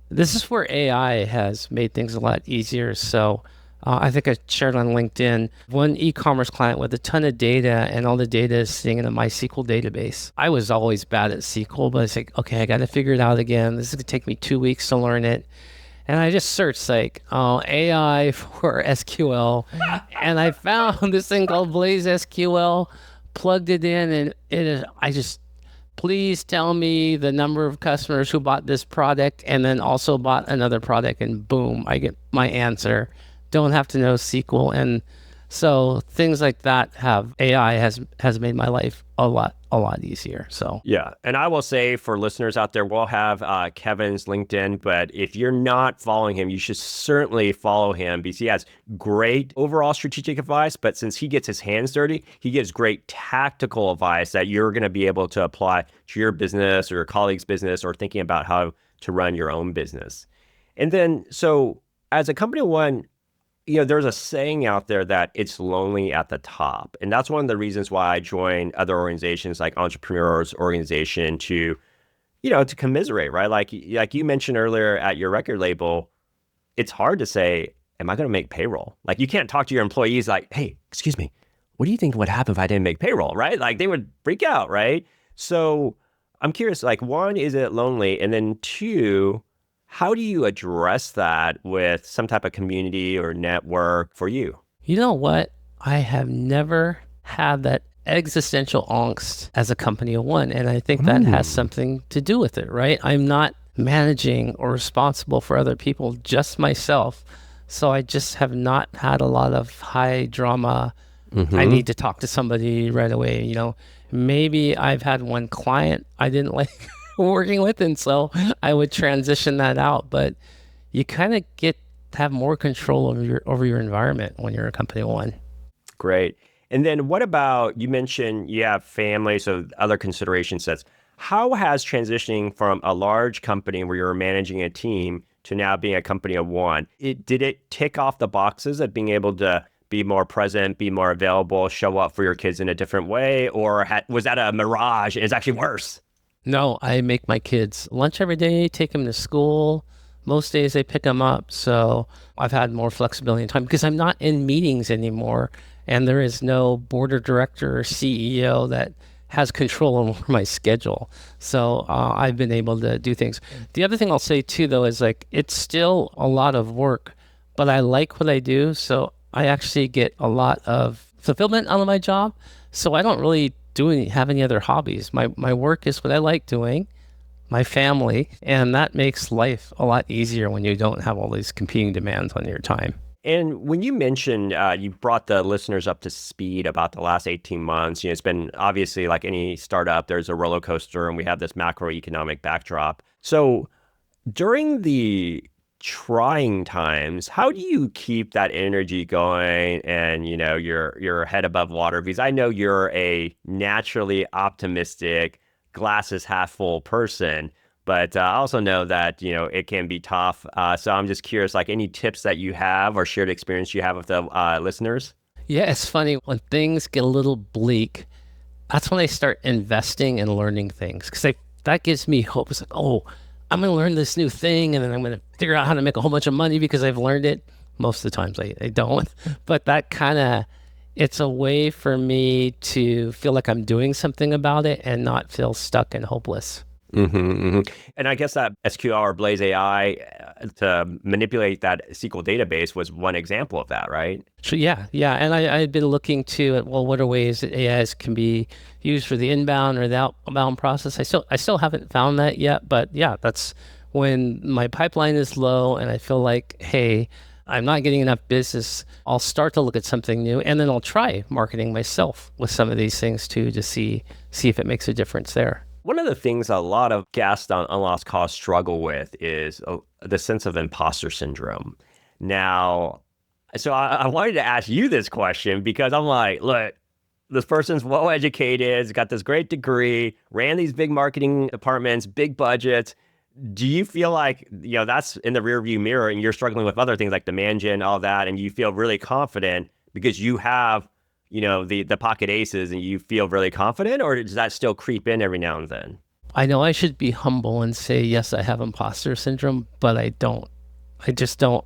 S1: this is where AI has made things a lot easier. So I think I shared on LinkedIn one e-commerce client with a ton of data, and all the data is sitting in a MySQL database. I was always bad at SQL, but it's like, okay, I got to figure it out again. This is going to take me 2 weeks to learn it. And I just searched AI for SQL, and I found this thing called Blaze SQL, plugged it in, and please tell me the number of customers who bought this product and then also bought another product, and boom, I get my answer. Don't have to know SQL. And so things like that AI has made my life a lot easier. So
S2: yeah. And I will say for listeners out there, we'll have Kevin's LinkedIn, but if you're not following him, you should certainly follow him because he has great overall strategic advice. But since he gets his hands dirty, he gives great tactical advice that you're going to be able to apply to your business or your colleague's business or thinking about how to run your own business. And then, so as a company of one, there's a saying out there that it's lonely at the top. And that's one of the reasons why I joined other organizations like Entrepreneurs Organization to commiserate, right? Like you mentioned earlier at your record label, it's hard to say, am I going to make payroll? Like you can't talk to your employees like, hey, excuse me, what do you think would happen if I didn't make payroll, right? Like they would freak out, right? So I'm curious, like one, is it lonely? And then two, how do you address that with some type of community or network for you?
S1: You know what? I have never had that existential angst as a company of one. And I think that has something to do with it, right? I'm not managing or responsible for other people, just myself. So I just have not had a lot of high drama. I need to talk to somebody right away. Maybe I've had one client I didn't like working with, and so I would transition that out. But you kind of have more control over your environment when you're a company of one.
S2: Great. And then what about, you mentioned you have family, so other consideration sets. How has transitioning from a large company where you're managing a team to now being a company of one, did it tick off the boxes of being able to be more present, be more available, show up for your kids in a different way? Or was that a mirage? It's actually worse.
S1: No, I make my kids lunch every day, take them to school. Most days they pick them up. So I've had more flexibility in time because I'm not in meetings anymore. And there is no board of director or CEO that has control over my schedule. So I've been able to do things. The other thing I'll say too, though, is like it's still a lot of work, but I like what I do. So I actually get a lot of fulfillment out of my job. So I don't really have any other hobbies. My work is what I like doing, my family, and that makes life a lot easier when you don't have all these competing demands on your time.
S2: And when you mentioned you brought the listeners up to speed about the last 18 months, it's been obviously like any startup, there's a roller coaster and we have this macroeconomic backdrop. So during the trying times, how do you keep that energy going and, your head above water? Because I know you're a naturally optimistic, glasses half full person. But I also know that, it can be tough. So I'm just curious, like any tips that you have or shared experience you have with the listeners?
S1: Yeah, it's funny when things get a little bleak, that's when I start investing and learning things because that gives me hope. It's like, oh, I'm going to learn this new thing and then I'm going to figure out how to make a whole bunch of money because I've learned it. Most of the times I don't, but it's a way for me to feel like I'm doing something about it and not feel stuck and hopeless.
S2: Mm-hmm, mm-hmm. And I guess that SQL or Blaze AI to manipulate that SQL database was one example of that, right?
S1: So yeah. And I had been looking to, well, what are ways that AIs can be used for the inbound or the outbound process? I still haven't found that yet, but yeah, that's when my pipeline is low and I feel like, hey, I'm not getting enough business. I'll start to look at something new and then I'll try marketing myself with some of these things too to see if it makes a difference there.
S2: One of the things a lot of guests on UnLost Cause struggle with is the sense of imposter syndrome. Now, so I wanted to ask you this question because I'm like, look, this person's well-educated, has got this great degree, ran these big marketing departments, big budgets. Do you feel like, that's in the rearview mirror and you're struggling with other things like demand gen, all that, and you feel really confident because you have the pocket aces and you feel really confident, or does that still creep in every now and then?
S1: I know I should be humble and say, yes, I have imposter syndrome, but I don't. I just don't.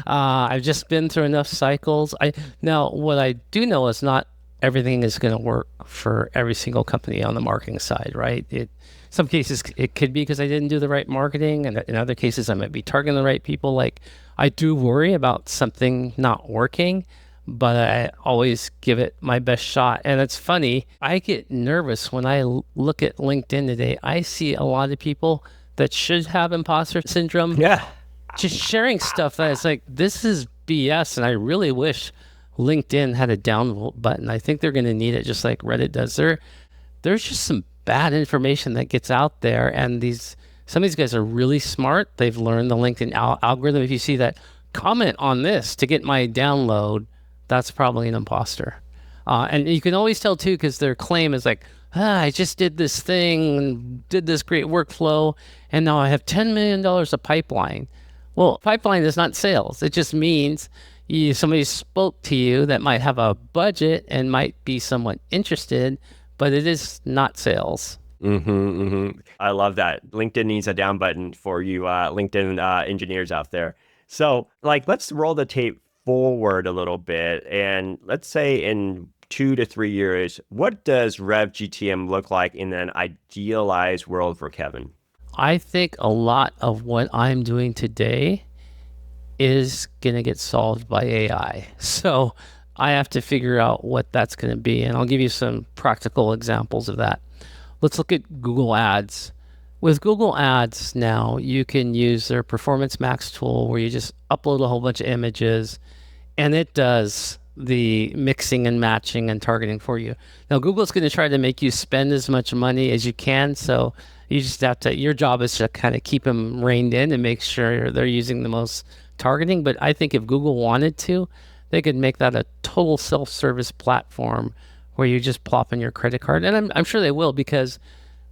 S1: I've just been through enough cycles. Now, what I do know is not everything is going to work for every single company on the marketing side, right? Some cases it could be because I didn't do the right marketing, and in other cases I might be targeting the right people. Like I do worry about something not working, but I always give it my best shot. And it's funny, I get nervous when I look at LinkedIn today. I see a lot of people that should have imposter syndrome.
S2: Yeah.
S1: Just sharing stuff that it's like, this is BS. And I really wish LinkedIn had a downvote button. I think they're going to need it just like Reddit does. There's just some bad information that gets out there. And some of these guys are really smart. They've learned the LinkedIn algorithm. If you see that, comment on this to get my download, that's probably an imposter. And you can always tell too, because their claim is like, I just did this thing and did this great workflow, and now I have $10 million of pipeline. Well, pipeline is not sales. It just means somebody spoke to you that might have a budget and might be somewhat interested, but it is not sales.
S2: Mm-hmm, mm-hmm. I love that. LinkedIn needs a down button for you LinkedIn engineers out there. So let's roll the tape forward a little bit. And let's say in 2 to 3 years, what does RevGTM look like in an idealized world for Kevin?
S1: I think a lot of what I'm doing today is going to get solved by AI. So I have to figure out what that's going to be. And I'll give you some practical examples of that. Let's look at Google Ads. With Google Ads now, you can use their Performance Max tool where you just upload a whole bunch of images and it does the mixing and matching and targeting for you. Now, Google's going to try to make you spend as much money as you can. So you just have to, your job is to kind of keep them reined in and make sure they're using the most targeting. But I think if Google wanted to, they could make that a total self-service platform where you just plop in your credit card. And I'm sure they will, because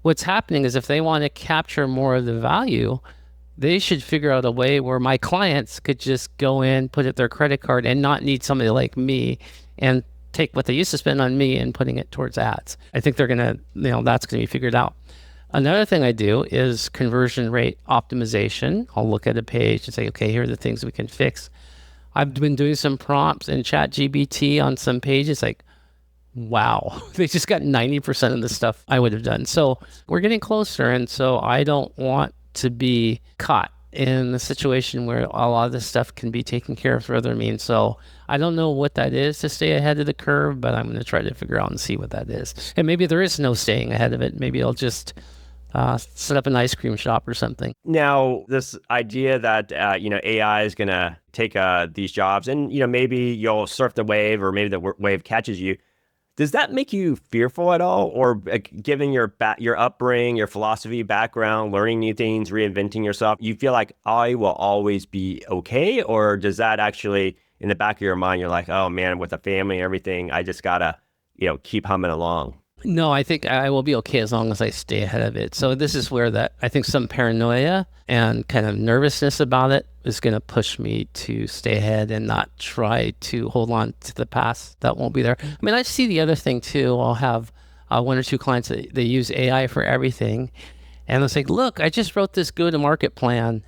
S1: what's happening is if they want to capture more of the value, they should figure out a way where my clients could just go in, put it their credit card, and not need somebody like me and take what they used to spend on me and putting it towards ads. I think they're going to, that's going to be figured out. Another thing I do is conversion rate optimization. I'll look at a page and say, okay, here are the things we can fix. I've been doing some prompts in ChatGPT on some pages, like, wow, they just got 90% of the stuff I would have done. So we're getting closer. And so I don't want to be caught in the situation where a lot of this stuff can be taken care of through other means. So I don't know what that is to stay ahead of the curve, but I'm going to try to figure out and see what that is. And maybe there is no staying ahead of it. Maybe I'll just set up an ice cream shop or something.
S2: Now, this idea that, AI is going to take these jobs and, maybe you'll surf the wave or maybe the wave catches you. Does that make you fearful at all? Or given your upbringing, your philosophy, background, learning new things, reinventing yourself, you feel like I will always be okay? Or does that actually, in the back of your mind, you're like, oh man, with the family and everything, I just gotta, keep humming along?
S1: No, I think I will be okay as long as I stay ahead of it. So this is where I think some paranoia and kind of nervousness about it is going to push me to stay ahead and not try to hold on to the past that won't be there. I mean, I see the other thing too. I'll have one or two clients that they use AI for everything. And they'll say, look, I just wrote this go-to-market plan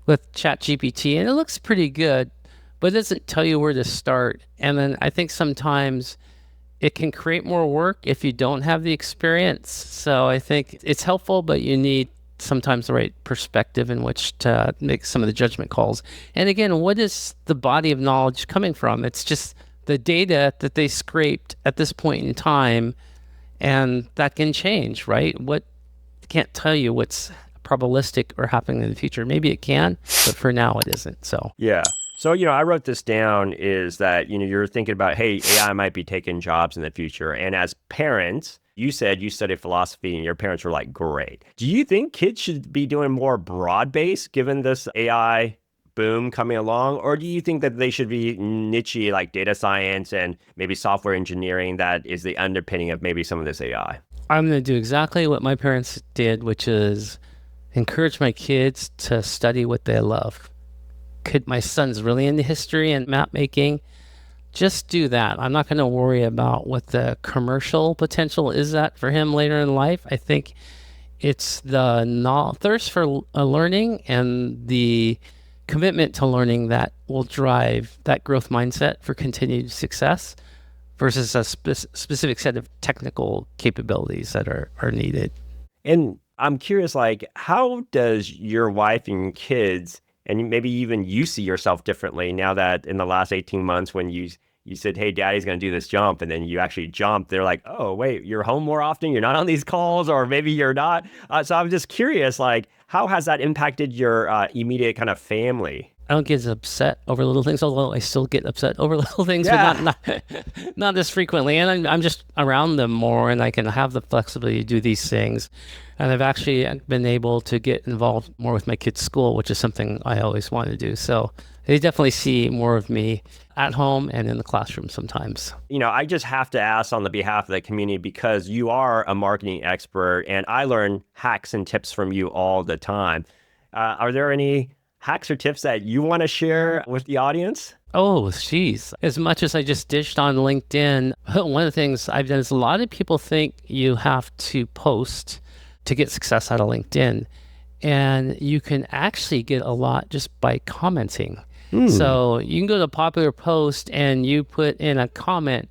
S1: with ChatGPT and it looks pretty good, but it doesn't tell you where to start. And then I think sometimes it can create more work if you don't have the experience. So I think it's helpful, but you need sometimes the right perspective in which to make some of the judgment calls. And again, what is the body of knowledge coming from? It's just the data that they scraped at this point in time, and that can change, right? What can't tell you what's probabilistic or happening in the future. Maybe it can, but for now it isn't. So
S2: yeah. So, I wrote this down is that, you're thinking about, hey, AI might be taking jobs in the future. And as parents, you said you studied philosophy and your parents were like, great. Do you think kids should be doing more broad-based given this AI boom coming along? Or do you think that they should be niche like data science and maybe software engineering that is the underpinning of maybe some of this AI?
S1: I'm going to do exactly what my parents did, which is encourage my kids to study what they love. My son's really into history and map making. Just do that. I'm not going to worry about what the commercial potential is that for him later in life. I think it's the thirst for learning and the commitment to learning that will drive that growth mindset for continued success versus a specific set of technical capabilities that are needed.
S2: And I'm curious, like, how does your wife and kids, and maybe even you see yourself differently now that in the last 18 months when you said, hey, daddy's going to do this jump, and then you actually jumped, they're like, oh, wait, you're home more often, you're not on these calls, or maybe you're not. So I'm just curious, like, how has that impacted your immediate kind of family?
S1: I don't get as upset over little things, although I still get upset over little things,
S2: Yeah.
S1: but not as frequently. And I'm just around them more, and I can have the flexibility to do these things. And I've actually been able to get involved more with my kids' school, which is something I always wanted to do. So they definitely see more of me at home and in the classroom sometimes.
S2: I just have to ask on the behalf of the community because you are a marketing expert and I learn hacks and tips from you all the time. Are there any hacks or tips that you want to share with the audience?
S1: Oh, geez. As much as I just dished on LinkedIn, one of the things I've done is a lot of people think you have to post to get success out of LinkedIn. And you can actually get a lot just by commenting. So you can go to a popular post and you put in a comment.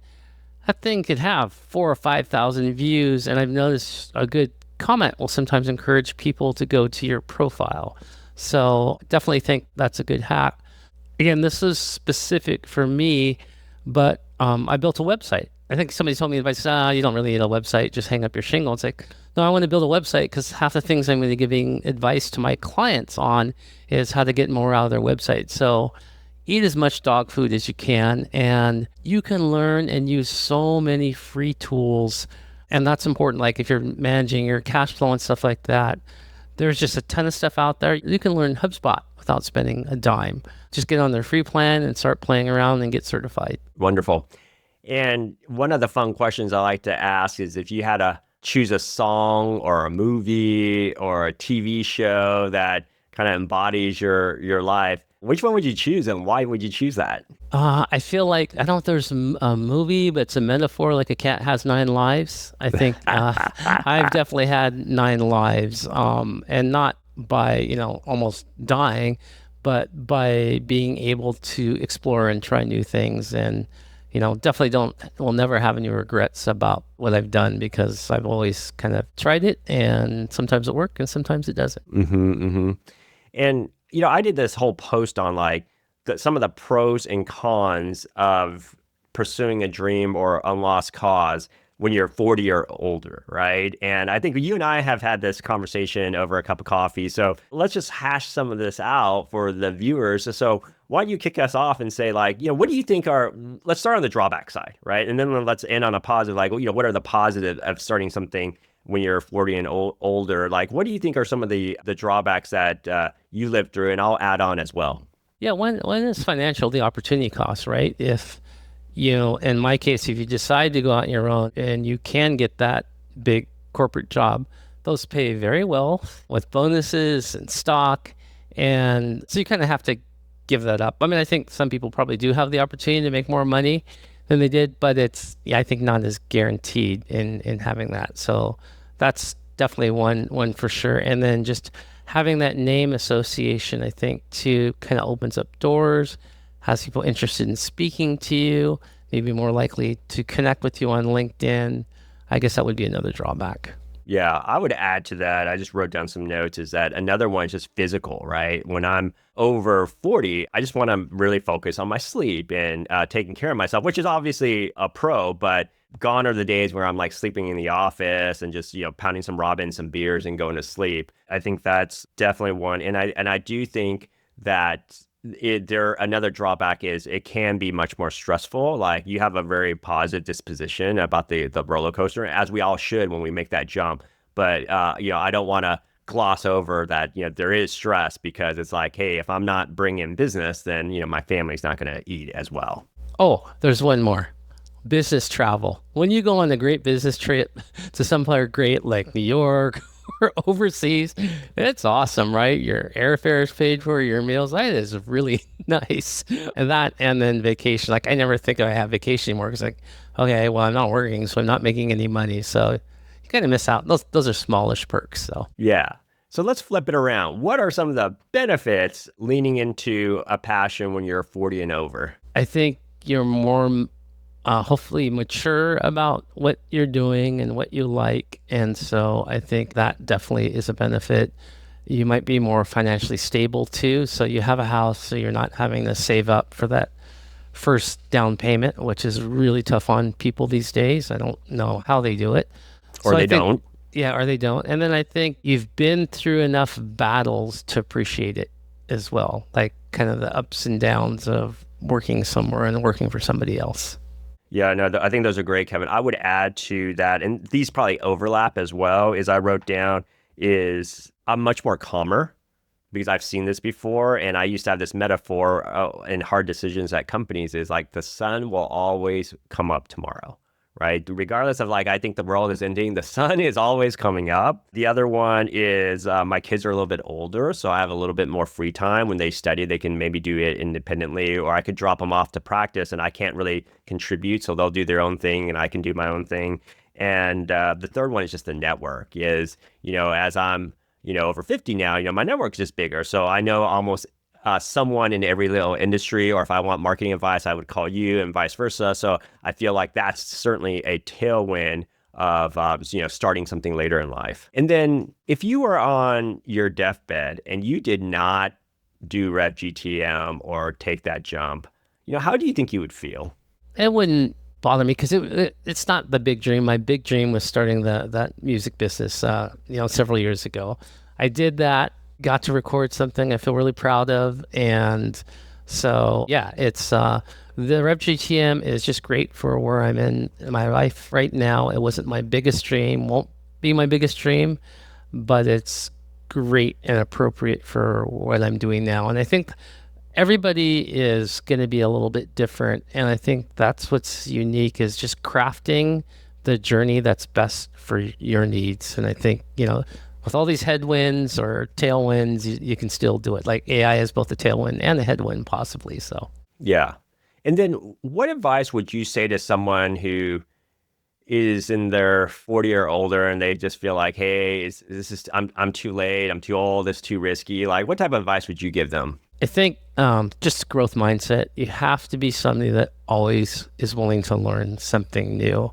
S1: That thing could have 4,000 or 5,000 views. And I've noticed a good comment will sometimes encourage people to go to your profile. So definitely think that's a good hack. Again, this is specific for me, but I built a website. I think somebody told me advice, you don't really need a website, just hang up your shingle. It's like, no, I want to build a website because half the things I'm going to be giving advice to my clients on is how to get more out of their website. So eat as much dog food as you can, and you can learn and use so many free tools. And that's important. Like if you're managing your cash flow and stuff like that, there's just a ton of stuff out there. You can learn HubSpot without spending a dime. Just get on their free plan and start playing around and get certified.
S2: Wonderful. And one of the fun questions I like to ask is if you had a choose a song or a movie or a TV show that kind of embodies your life, which one would you choose and why would you choose that?
S1: I feel like, I don't know if there's a movie, but it's a metaphor, like a cat has nine lives. I think I've definitely had nine lives, and not by, almost dying, but by being able to explore and try new things. And, definitely will never have any regrets about what I've done, because I've always kind of tried it, and sometimes it works and sometimes it doesn't.
S2: And, I did this whole post on like some of the pros and cons of pursuing a dream or UnLost Cause when you're 40 or older, right? And I think you and I have had this conversation over a cup of coffee. So let's just hash some of this out for the viewers. So why don't you kick us off and say, like, what do you think let's start on the drawback side, right? And then let's end on a positive, like, what are the positives of starting something when you're 40 and older? Like, what do you think are some of the drawbacks that you lived through? And I'll add on as well.
S1: Yeah, one is financial, the opportunity cost, right? If, in my case, if you decide to go out on your own and you can get that big corporate job, those pay very well with bonuses and stock. And so you kind of have to give that up. I mean, I think some people probably do have the opportunity to make more money than they did, but it's, I think, not as guaranteed in having that. So that's definitely one for sure. And then just having that name association, I think, too, kind of opens up doors, has people interested in speaking to you, maybe more likely to connect with you on LinkedIn. I guess that would be another drawback.
S2: Yeah, I would add to that. I just wrote down some notes, is that another one is just physical, right? When I'm over 40, I just want to really focus on my sleep and taking care of myself, which is obviously a pro, but gone are the days where I'm like sleeping in the office and just, pounding some Robin, some beers and going to sleep. I think that's definitely one. And I do think that another drawback is it can be much more stressful. Like, you have a very positive disposition about the roller coaster, as we all should when we make that jump. But, I don't want to gloss over that, there is stress, because it's like, hey, if I'm not bringing business, then, my family's not going to eat as well.
S1: Oh, there's one more. Business travel. When you go on a great business trip to somewhere great like New York or overseas, it's awesome, right? Your airfare is paid for, your meals. That is really nice. And then vacation. Like, I never think I have vacation anymore, because, like, okay, well, I'm not working, so I'm not making any money. So you kind of miss out. Those are smallish perks. So
S2: yeah. So let's flip it around. What are some of the benefits leaning into a passion when you're 40 and over?
S1: I think you're more hopefully mature about what you're doing and what you like. And so I think that definitely is a benefit. You might be more financially stable too. So you have a house, so you're not having to save up for that first down payment, which is really tough on people these days. I don't know how they do it.
S2: Or they don't.
S1: Yeah, or they don't. And then I think you've been through enough battles to appreciate it as well, like kind of the ups and downs of working somewhere and working for somebody else.
S2: Yeah, no, I think those are great, Kevin. I would add to that, and these probably overlap as well, is I wrote down is I'm much more calmer, because I've seen this before. And I used to have this metaphor in hard decisions at companies, is like the sun will always come up tomorrow, right? Regardless of, like, I think the world is ending, the sun is always coming up. The other one is my kids are a little bit older, so I have a little bit more free time. When they study, they can maybe do it independently, or I could drop them off to practice and I can't really contribute, so they'll do their own thing and I can do my own thing. And the third one is just the network is, as I'm, over 50 now, my network's just bigger. So I know almost someone in every little industry, or if I want marketing advice, I would call you, and vice versa. So I feel like that's certainly a tailwind of starting something later in life. And then if you were on your deathbed and you did not do RevGTM or take that jump, how do you think you would feel?
S1: It wouldn't bother me, because it's not the big dream. My big dream was starting that music business, several years ago. I did that. Got to record something I feel really proud of. And so, yeah, it's the RevGTM is just great for where I'm in my life right now. It wasn't my biggest dream, won't be my biggest dream, but it's great and appropriate for what I'm doing now. And I think everybody is going to be a little bit different. And I think that's what's unique, is just crafting the journey that's best for your needs. And I think, with all these headwinds or tailwinds, you can still do it. Like AI is both a tailwind and a headwind possibly. So
S2: Yeah. And then what advice would you say to someone who is in their 40 or older and they just feel like, hey, I'm too late, I'm too old, it's too risky? Like, what type of advice would you give them?
S1: I think just growth mindset. You have to be somebody that always is willing to learn something new.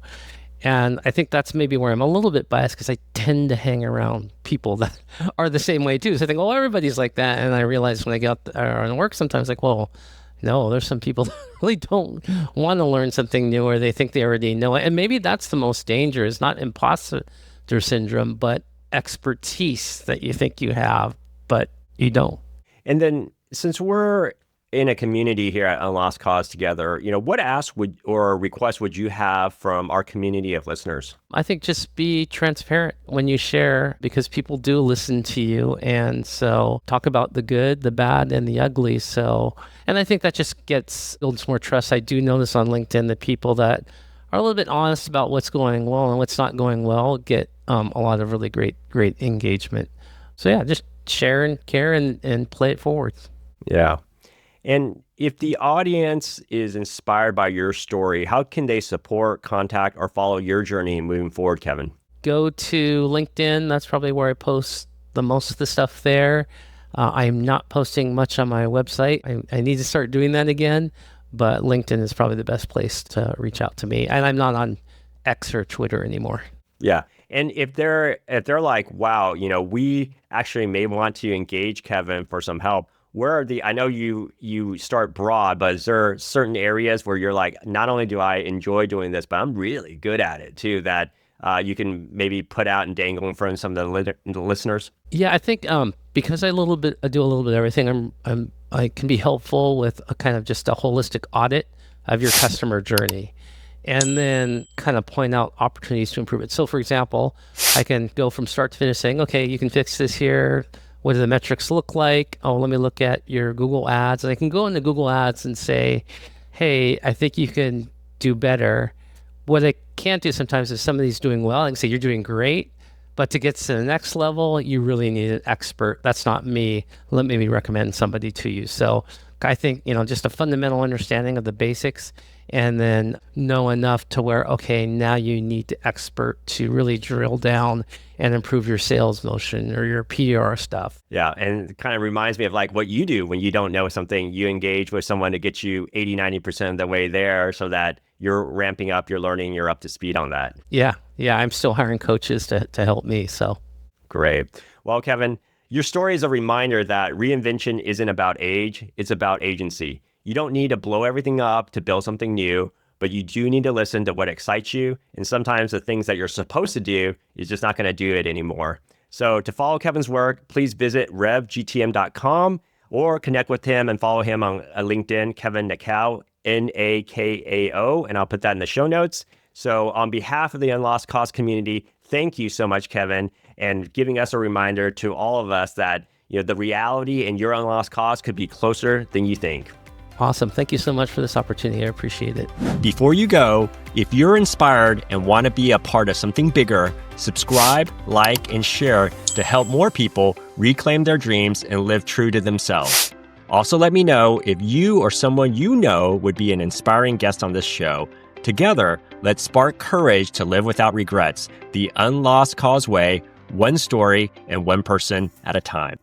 S1: And I think that's maybe where I'm a little bit biased, because I tend to hang around people that are the same way too. So I think, well, everybody's like that. And I realize when I get out on work sometimes, like, well, no, there's some people that really don't want to learn something new, or they think they already know it. And maybe that's the most danger, is not imposter syndrome, but expertise that you think you have, but you don't.
S2: And then since we're in a community here at UnLost Cause together, what ask or request would you have from our community of listeners?
S1: I think just be transparent when you share, because people do listen to you. And so talk about the good, the bad, and the ugly. And I think that just builds more trust. I do notice on LinkedIn that people that are a little bit honest about what's going well and what's not going well get a lot of really great engagement. So yeah, just share and care and play it forward.
S2: Yeah. And if the audience is inspired by your story, how can they support, contact, or follow your journey moving forward, Kevin?
S1: Go to LinkedIn. That's probably where I post the most of the stuff there. I'm not posting much on my website. I need to start doing that again, but LinkedIn is probably the best place to reach out to me. And I'm not on X or Twitter anymore.
S2: Yeah. And if they're like, wow, we actually may want to engage Kevin for some help, I know you start broad, but is there certain areas where you're like, not only do I enjoy doing this, but I'm really good at it too, that you can maybe put out and dangle in front of some of the listeners?
S1: Yeah, I think because I do a little bit of everything, I can be helpful with a kind of just a holistic audit of your customer journey, and then kind of point out opportunities to improve it. So for example, I can go from start to finish saying, okay, you can fix this here. What do the metrics look like? Oh, let me look at your Google Ads. And I can go into Google Ads and say, hey, I think you can do better. What I can't do sometimes is somebody's doing well. I can say, you're doing great. But to get to the next level, you really need an expert. That's not me. Let me recommend somebody to you. So I think, just a fundamental understanding of the basics, and then know enough to where, okay, now you need the expert to really drill down and improve your sales motion or your PR stuff.
S2: Yeah. And it kind of reminds me of like what you do when you don't know something. You engage with someone to get you 80, 90% of the way there, so that you're ramping up, you're learning, you're up to speed on that.
S1: Yeah. I'm still hiring coaches to help me. So
S2: great. Well, Kevin, your story is a reminder that reinvention isn't about age, it's about agency. You don't need to blow everything up to build something new, but you do need to listen to what excites you. And sometimes the things that you're supposed to do is just not going to do it anymore. So to follow Kevin's work, please visit RevGTM.com or connect with him and follow him on LinkedIn, Kevin Nakao, Nakao, and I'll put that in the show notes. So on behalf of the UnLost Cause community, thank you so much, Kevin, and giving us a reminder to all of us that the reality in your UnLost Cause could be closer than you think.
S1: Awesome. Thank you so much for this opportunity. I appreciate it.
S2: Before you go, if you're inspired and want to be a part of something bigger, subscribe, like, and share to help more people reclaim their dreams and live true to themselves. Also, let me know if you or someone you know would be an inspiring guest on this show. Together, let's spark courage to live without regrets, the UnLost Cause way, one story and one person at a time.